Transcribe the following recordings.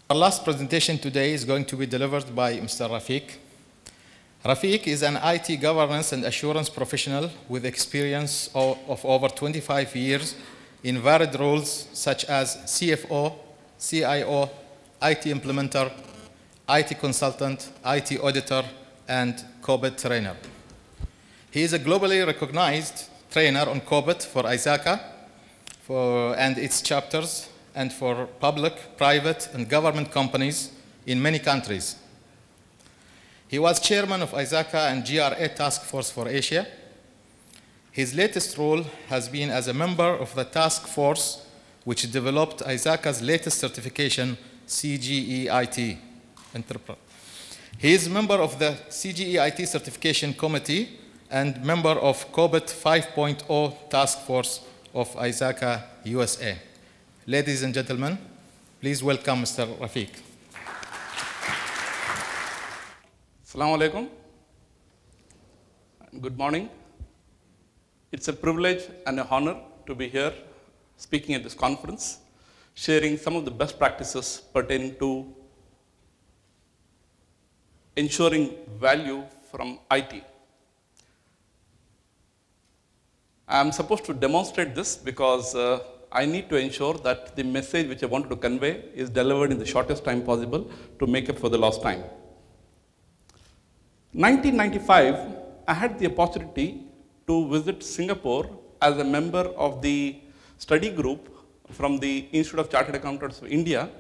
Our last presentation today is going to be delivered by Mr. Rafiq. Rafiq is an IT governance and assurance professional with experience of over 25 years in varied roles such as CFO, CIO, IT implementer, IT consultant, IT auditor, and COBIT trainer. He is a globally recognized trainer on COBIT for ISACA and its chapters, and for public, private, and government companies in many countries. He was chairman of ISACA and GRA Task Force for Asia. His latest role has been as a member of the task force which developed ISACA's latest certification, CGEIT. He is member of the CGEIT Certification Committee and member of COBIT 5.0 Task Force of ISACA USA. Ladies and gentlemen, please welcome Mr. Rafiq. Assalamu alaikum. Good morning. It's a privilege and an honor to be here speaking at this conference, sharing some of the best practices pertaining to ensuring value from IT. I'm supposed to demonstrate this because I need to ensure that the message which I wanted to convey is delivered in the shortest time possible to make up for the lost time. 1995, I had the opportunity to visit Singapore as a member of the study group from the Institute of Chartered Accountants of India,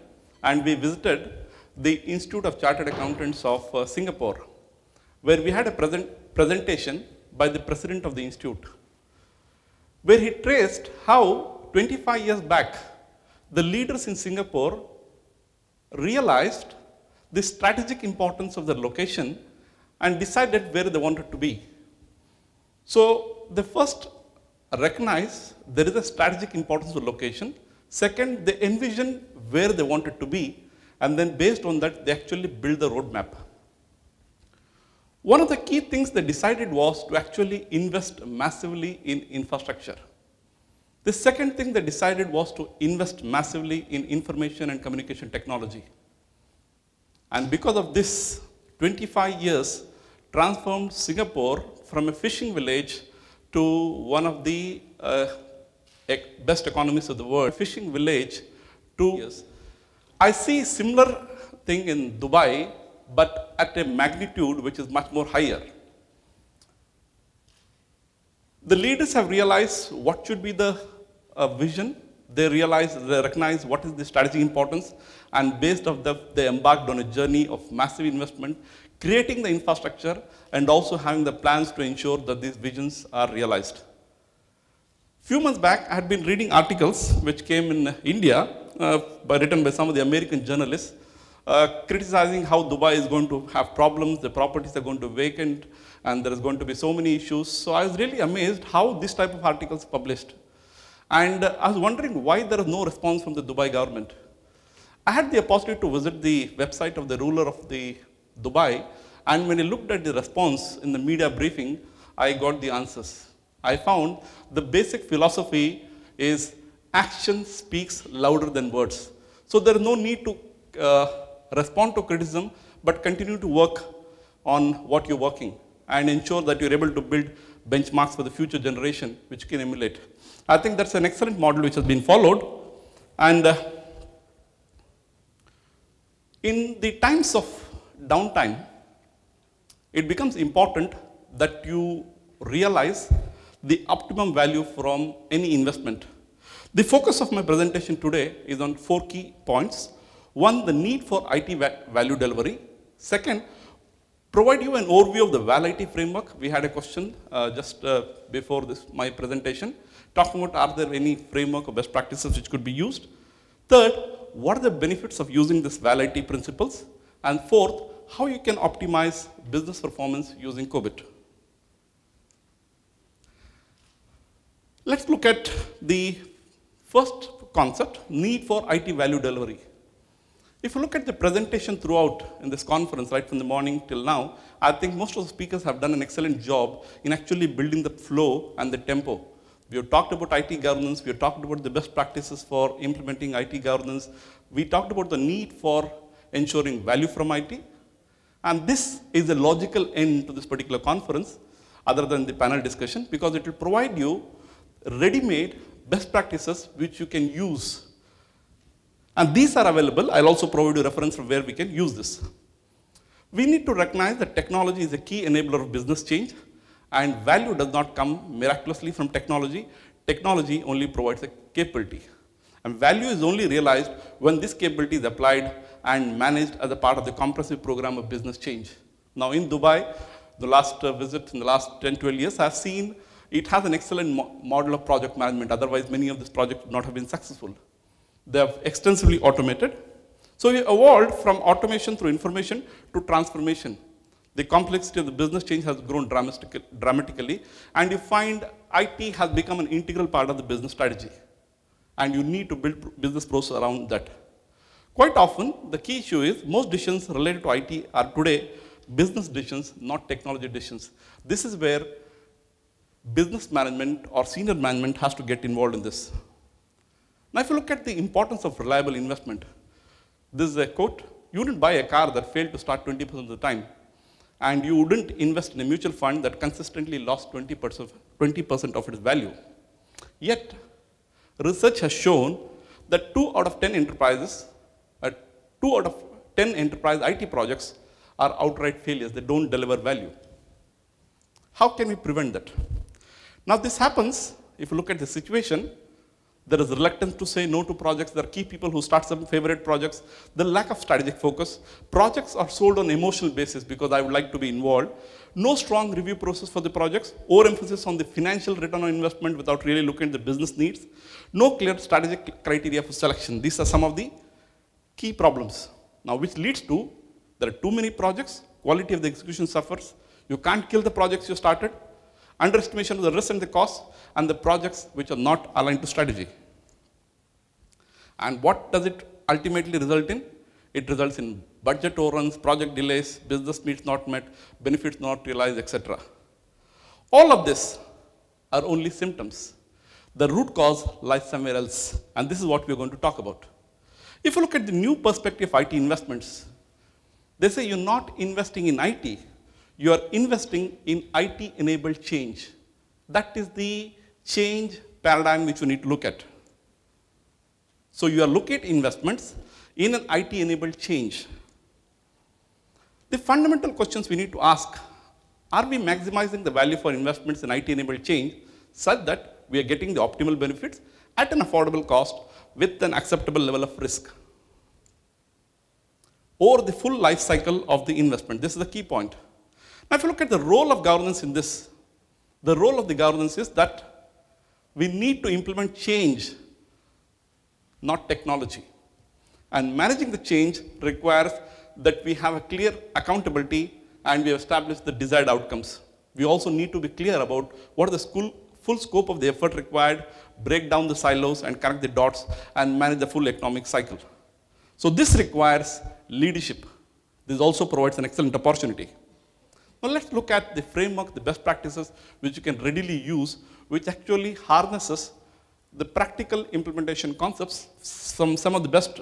and we visited the Institute of Chartered Accountants of Singapore, where we had a presentation by the president of the institute, where he traced how 25 years back, the leaders in Singapore realized the strategic importance of their location and decided where they wanted to be. So they first recognize there is a strategic importance of location. Second, they envision where they wanted to be, and then based on that, they actually build the roadmap. One of the key things they decided was to actually invest massively in infrastructure. The second thing they decided was to invest massively in information and communication technology. And because of this, 25 years transformed Singapore from a fishing village to one of the best economies of the world. Fishing village, 2 years. I see similar thing in Dubai, but at a magnitude which is much more higher. The leaders have realized what should be the vision. They recognize what is the strategic importance, and based on that, they embarked on a journey of massive investment, creating the infrastructure, and also having the plans to ensure that these visions are realized. Few months back, I had been reading articles which came in India, written by some of the American journalists, criticizing how Dubai is going to have problems, the properties are going to vacant, and there is going to be so many issues. So I was really amazed how this type of articles published. And I was wondering why there is no response from the Dubai government. I had the opportunity to visit the website of the ruler of the Dubai, and when I looked at the response in the media briefing, I got the answers. I found the basic philosophy is action speaks louder than words. So there is no need to respond to criticism, but continue to work on what you're working and ensure that you're able to build benchmarks for the future generation which can emulate. I think that's an excellent model which has been followed. And in the times of downtime, it becomes important that you realize the optimum value from any investment. The focus of my presentation today is on 4 key points. One, the need for IT value delivery. Second, provide you an overview of the ValIT framework. We had a question just before my presentation, talking about are there any framework or best practices which could be used. Third, what are the benefits of using this ValIT principles? And fourth, how you can optimize business performance using COBIT. Let's look at the first concept, need for IT value delivery. If you look at the presentation throughout in this conference, right from the morning till now, I think most of the speakers have done an excellent job in actually building the flow and the tempo. We have talked about IT governance. We have talked about the best practices for implementing IT governance. We talked about the need for ensuring value from IT. And this is a logical end to this particular conference, other than the panel discussion, because it will provide you ready-made best practices which you can use. And these are available. I'll also provide you reference from where we can use this. We need to recognize that technology is a key enabler of business change, and value does not come miraculously from technology. Technology only provides a capability. And value is only realized when this capability is applied and managed as a part of the comprehensive program of business change. Now in Dubai, the last visit in the last 10, 12 years, I've seen it has an excellent model of project management. Otherwise, many of these projects would not have been successful. They have extensively automated. So we evolved from automation through information to transformation. The complexity of the business change has grown dramatically, and you find IT has become an integral part of the business strategy. And you need to build business process around that. Quite often, the key issue is most decisions related to IT are today business decisions, not technology decisions. This is where business management or senior management has to get involved in this. Now, if you look at the importance of reliable investment, this is a quote: you wouldn't buy a car that failed to start 20% of the time, and you wouldn't invest in a mutual fund that consistently lost 20% of its value. Yet, research has shown that 2 out of 10 enterprise IT projects are outright failures. They don't deliver value. How can we prevent that? Now, this happens if you look at the situation. There is reluctance to say no to projects. There are key people who start some favorite projects. The lack of strategic focus. Projects are sold on emotional basis because I would like to be involved. No strong review process for the projects. Overemphasis on the financial return on investment without really looking at the business needs. No clear strategic criteria for selection. These are some of the key problems. Now, which leads to there are too many projects. Quality of the execution suffers. You can't kill the projects you started. Underestimation of the risk and the cost, and the projects which are not aligned to strategy. And what does it ultimately result in? It results in budget overruns, project delays, business needs not met, benefits not realized, etc. All of this are only symptoms. The root cause lies somewhere else, and this is what we're going to talk about. If you look at the new perspective of IT investments, they say you're not investing in IT, you are investing in IT-enabled change. That is the change paradigm which we need to look at. So you are looking at investments in an IT-enabled change. The fundamental questions we need to ask: are we maximizing the value for investments in IT-enabled change such that we are getting the optimal benefits at an affordable cost with an acceptable level of risk? Over the full life cycle of the investment. This is the key point. Now, if you look at the role of governance in this, the role of the governance is that we need to implement change, not technology. And managing the change requires that we have a clear accountability and we have established the desired outcomes. We also need to be clear about what is the full scope of the effort required, break down the silos and connect the dots and manage the full economic cycle. So this requires leadership. This also provides an excellent opportunity. Now let's look at the framework, the best practices which you can readily use, which actually harnesses the practical implementation concepts from some of the best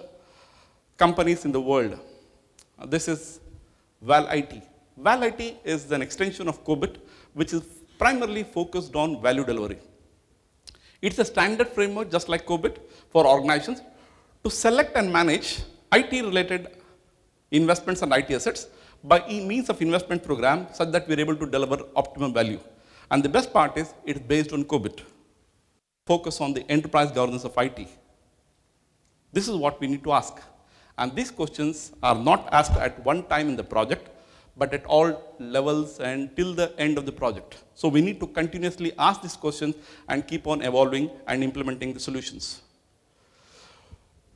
companies in the world. This is ValIT. ValIT is an extension of COBIT, which is primarily focused on value delivery. It's a standard framework, just like COBIT, for organizations to select and manage IT-related investments and IT assets by means of investment program such that we're able to deliver optimum value. And the best part is it's based on COBIT. Focus on the enterprise governance of IT. This is what we need to ask. And these questions are not asked at one time in the project, but at all levels and till the end of the project. So we need to continuously ask these questions and keep on evolving and implementing the solutions.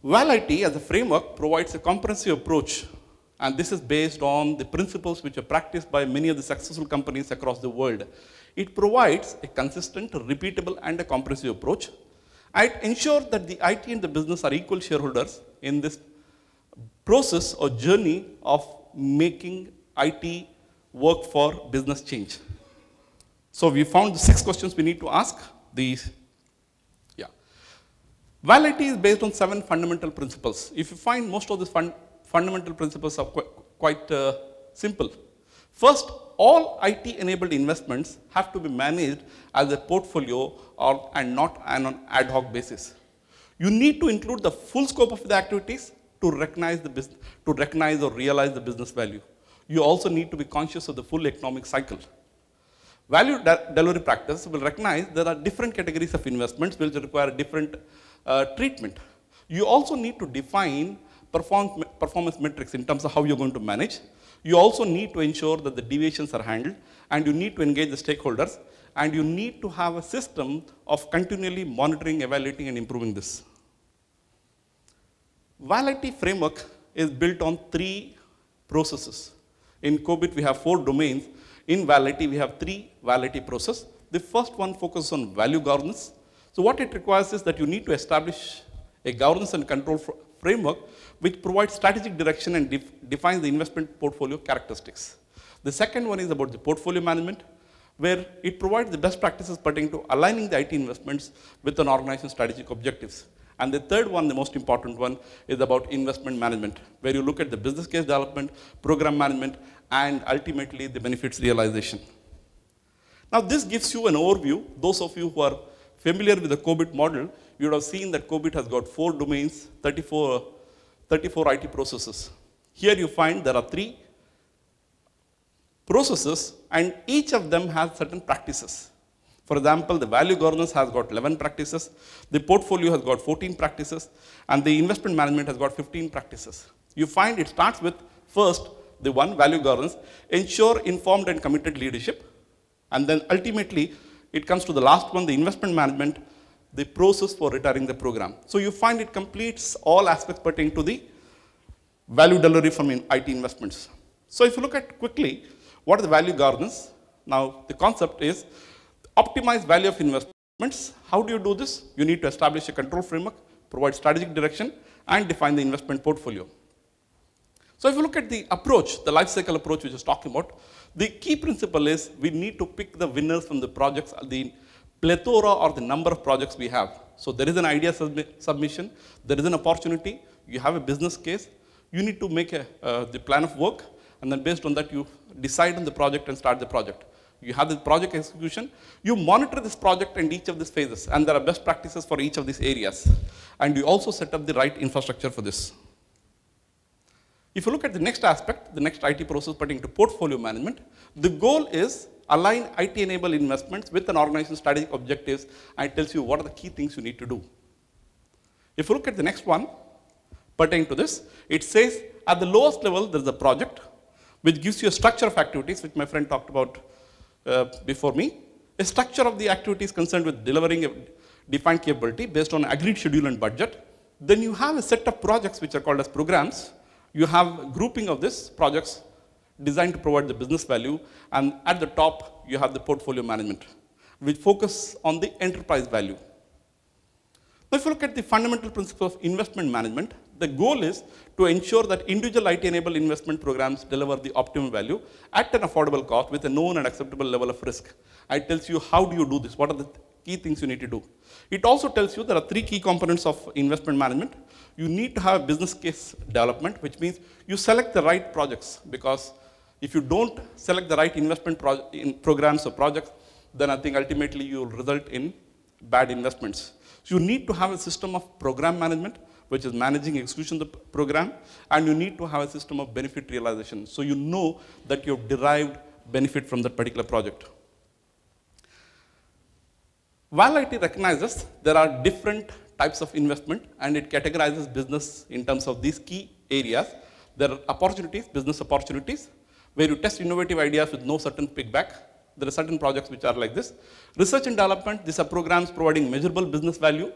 ValIT as a framework provides a comprehensive approach, and this is based on the principles which are practiced by many of the successful companies across the world. It provides a consistent, repeatable, and a comprehensive approach. It ensures that the IT and the business are equal shareholders in this process or journey of making IT work for business change. So we found the 6 questions we need to ask. The Validity is based on 7 fundamental principles. If you find most of these fundamental principles are quite simple. First, all IT-enabled investments have to be managed as a portfolio and not on an ad hoc basis. You need to include the full scope of the activities to recognize or realize the business value. You also need to be conscious of the full economic cycle. Value delivery practice will recognize there are different categories of investments which require different treatment. You also need to define performance metrics in terms of how you're going to manage. You also need to ensure that the deviations are handled, and you need to engage the stakeholders, and you need to have a system of continually monitoring, evaluating, and improving this. Validity framework is built on 3 processes. In COBIT, we have 4 domains. In validity, we have 3 validity processes. The first one focuses on value governance. So what it requires is that you need to establish a governance and control framework which provides strategic direction and defines the investment portfolio characteristics. The second one is about the portfolio management, where it provides the best practices pertaining to aligning the IT investments with an organization's strategic objectives. And the third one, the most important one, is about investment management, where you look at the business case development, program management, and ultimately the benefits realization. Now this gives you an overview. Those of you who are familiar with the COBIT model, you would have seen that COBIT has got 4 domains, 34 IT processes. Here you find there are 3 processes, and each of them has certain practices. For example, the value governance has got 11 practices, the portfolio has got 14 practices, and the investment management has got 15 practices. You find it starts with first, the one, value governance, ensure informed and committed leadership, and then ultimately it comes to the last one, the investment management, the process for retiring the program. So you find it completes all aspects pertaining to the value delivery from IT investments. So if you look at quickly, what is the value governance? Now the concept is optimize value of investments. How do you do this? You need to establish a control framework, provide strategic direction, and define the investment portfolio. So if you look at the approach, the life cycle approach which I was talking about, the key principle is we need to pick the winners from the projects, the plethora or the number of projects we have. So there is an idea submission, there is an opportunity, you have a business case, you need to make the plan of work, and then based on that you decide on the project and start the project. You have the project execution, you monitor this project and each of these phases, and there are best practices for each of these areas. And you also set up the right infrastructure for this. If you look at the next aspect, the next IT process pertaining to portfolio management, the goal is align IT-enabled investments with an organization's strategic objectives, and it tells you what are the key things you need to do. If you look at the next one pertaining to this, it says at the lowest level there is a project which gives you a structure of activities, which my friend talked about before me. A structure of the activities concerned with delivering a defined capability based on agreed schedule and budget. Then you have a set of projects which are called as programs. You have grouping of these projects designed to provide the business value, and at the top you have the portfolio management, which focus on the enterprise value. Now if you look at the fundamental principle of investment management, the goal is to ensure that individual IT-enabled investment programs deliver the optimum value at an affordable cost with a known and acceptable level of risk. It tells you how do you do this, what are the key things you need to do. It also tells you there are 3 key components of investment management. You need to have a business case development, which means you select the right projects, because if you don't select the right investment programs or projects, then I think ultimately you will result in bad investments. So you need to have a system of program management, which is managing execution of the program, and you need to have a system of benefit realization. So you know that you've derived benefit from that particular project. Validity recognizes there are different types of investment, and it categorizes business in terms of these key areas. There are opportunities, business opportunities, where you test innovative ideas with no certain payback. There are certain projects which are like this. Research and development, these are programs providing measurable business value.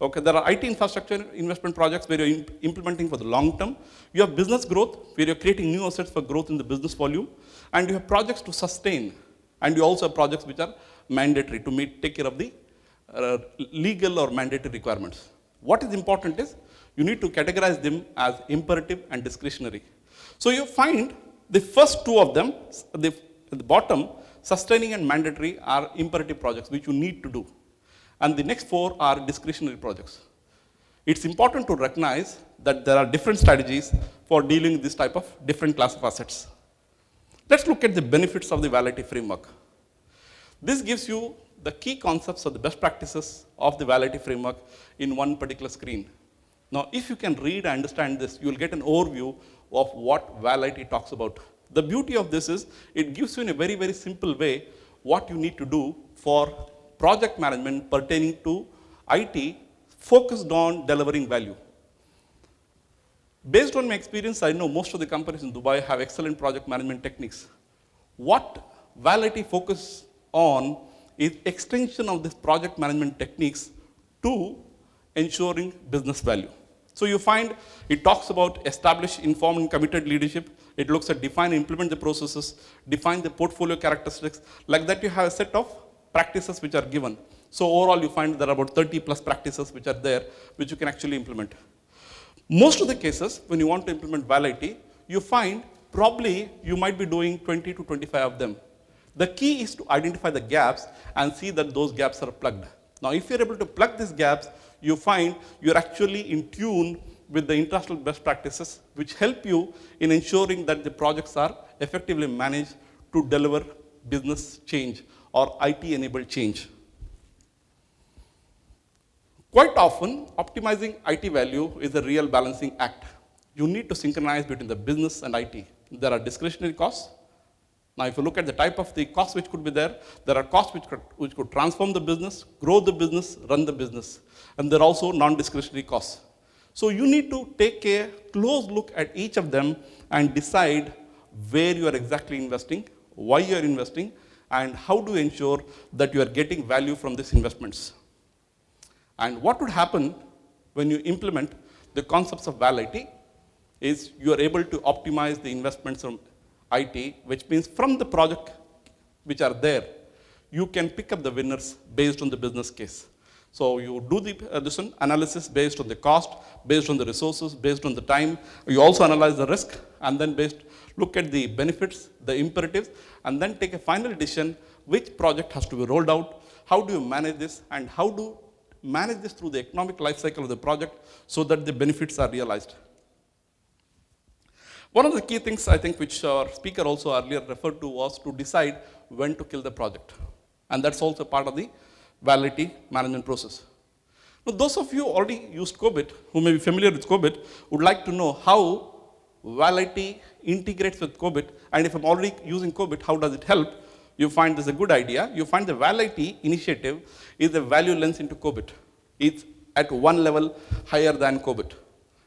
Okay, there are IT infrastructure investment projects where you're implementing for the long term. You have business growth, where you're creating new assets for growth in the business volume. And you have projects to sustain. And you also have projects which are mandatory to take care of the legal or mandatory requirements. What is important is you need to categorize them as imperative and discretionary. So you find the first 2 of them, at the bottom, sustaining and mandatory, are imperative projects which you need to do. And the next 4 are discretionary projects. it's important to recognize that there are different strategies for dealing with this type of different class of assets. Let's look at the benefits of the Validity framework. This gives you the key concepts of the best practices of the Validity framework in one particular screen. Now, if you can read and understand this, you will get an overview of what Validity talks about. The beauty of this is it gives you in a very, very simple way what you need to do for project management pertaining to IT focused on delivering value. Based on my experience, I know most of the companies in Dubai have excellent project management techniques. What Validity focuses on is extension of this project management techniques to ensuring business value. So you find it talks about establish, informed, and committed leadership. It looks at define and implement the processes, define the portfolio characteristics. Like that, you have a set of practices which are given. So overall, you find there are about 30 plus practices which are there, which you can actually implement. Most of the cases, when you want to implement Validity, you find probably you might be doing 20 to 25 of them. The key is to identify the gaps and see that those gaps are plugged. Now, if you're able to plug these gaps, you find you're actually in tune with the international best practices, which help you in ensuring that the projects are effectively managed to deliver business change or IT-enabled change. Quite often, optimizing IT value is a real balancing act. You need to synchronize between the business and IT. There are discretionary costs. Now, if you look at the type of the costs which could be there are costs which could transform the business, grow the business, run the business. And there are also non-discretionary costs. So you need to take a close look at each of them and decide where you are exactly investing, why you are investing, and how to ensure that you are getting value from these investments. And what would happen when you implement the concepts of Validity is you are able to optimize the investments from IT, which means from the project which are there, you can pick up the winners based on the business case. So you do this analysis based on the cost, based on the resources, based on the time. You also analyze the risk, and then look at the benefits, the imperatives, and then take a final decision which project has to be rolled out, how do you manage this, and how do manage this through the economic life cycle of the project so that the benefits are realized. One of the key things I think which our speaker also earlier referred to was to decide when to kill the project. And that's also part of the Validity management process. Now, those of you who already used COBIT, who may be familiar with COBIT, would like to know how Validity integrates with COBIT, and if I'm already using COBIT, how does it help? You find this is a good idea. You find the Validity initiative is a value lens into COBIT. It's at one level higher than COBIT.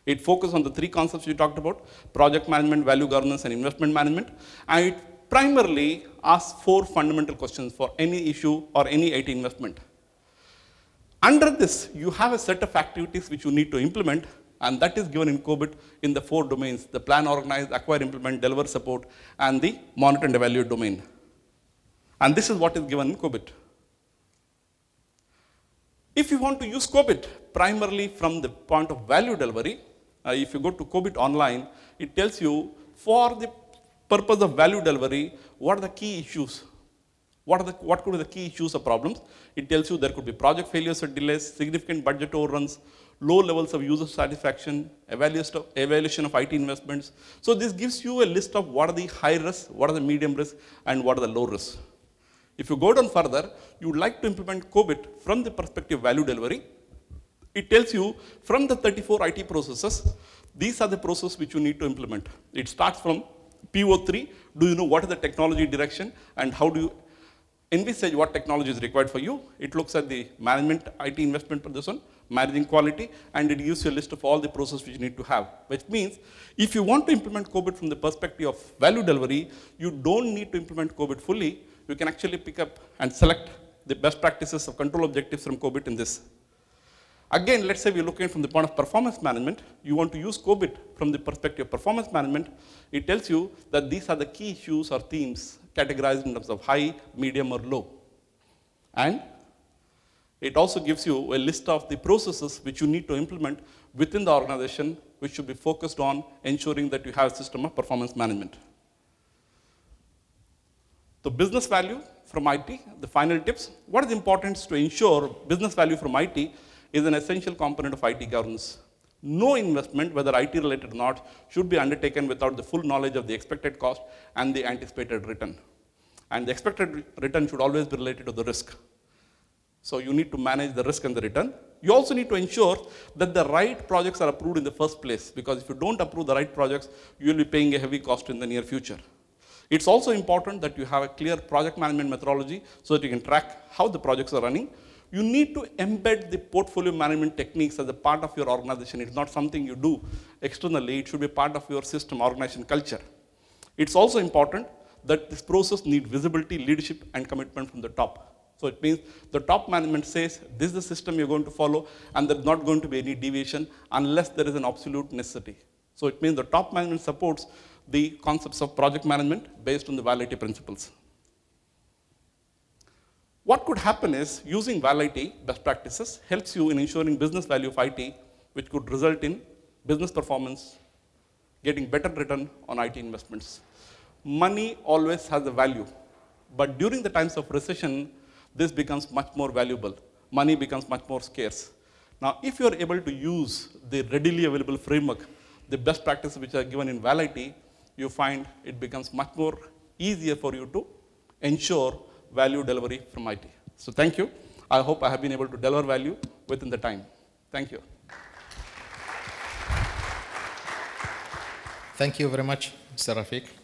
It focuses on the three concepts we talked about: project management, value governance, and investment management. And it primarily asks 4 fundamental questions for any issue or any IT investment. Under this, you have a set of activities which you need to implement, and that is given in COBIT in the 4 domains: the plan, organize, acquire, implement, deliver, support, and the monitor and evaluate domain. And this is what is given in COBIT. If you want to use COBIT primarily from the point of value delivery, if you go to COBIT online, it tells you for the purpose of value delivery, what are the key issues? What could be the key issues or problems? It tells you there could be project failures or delays, significant budget overruns, low levels of user satisfaction, evaluation of IT investments. So this gives you a list of what are the high risk, what are the medium risk, and what are the low risk. If you go down further, you would like to implement COBIT from the perspective of value delivery. It tells you from the 34 IT processes, these are the processes which you need to implement. It starts from PO3, do you know what is the technology direction and how do you envisage what technology is required for you? It looks at the management, IT investment for this one, managing quality, and it gives you a list of all the processes which you need to have. Which means, if you want to implement COBIT from the perspective of value delivery, you don't need to implement COBIT fully. You can actually pick up and select the best practices of control objectives from COBIT in this. Again, let's say we're looking from the point of performance management. You want to use COBIT from the perspective of performance management. It tells you that these are the key issues or themes categorized in terms of high, medium, or low. And it also gives you a list of the processes which you need to implement within the organization, which should be focused on ensuring that you have a system of performance management. The business value from IT, the final tips. What is important to ensure business value from IT is an essential component of IT governance. No investment, whether IT related or not, should be undertaken without the full knowledge of the expected cost and the anticipated return. And the expected return should always be related to the risk. So you need to manage the risk and the return. You also need to ensure that the right projects are approved in the first place, because if you don't approve the right projects, you will be paying a heavy cost in the near future. It's also important that you have a clear project management methodology so that you can track how the projects are running. You need to embed the portfolio management techniques as a part of your organization. It's not something you do externally. It should be part of your system organization culture. It's also important that this process needs visibility, leadership, and commitment from the top. So it means the top management says, this is the system you're going to follow, and there's not going to be any deviation unless there is an absolute necessity. So it means the top management supports the concepts of project management based on the Val-IT principles. What could happen is, using Val-IT best practices helps you in ensuring business value of IT, which could result in business performance, getting better return on IT investments. Money always has a value, but during the times of recession, this becomes much more valuable. Money becomes much more scarce. Now, if you're able to use the readily available framework, the best practices which are given in Val-IT, you find it becomes much more easier for you to ensure value delivery from IT. So thank you. I hope I have been able to deliver value within the time. Thank you. Thank you very much, Mr. Rafiq.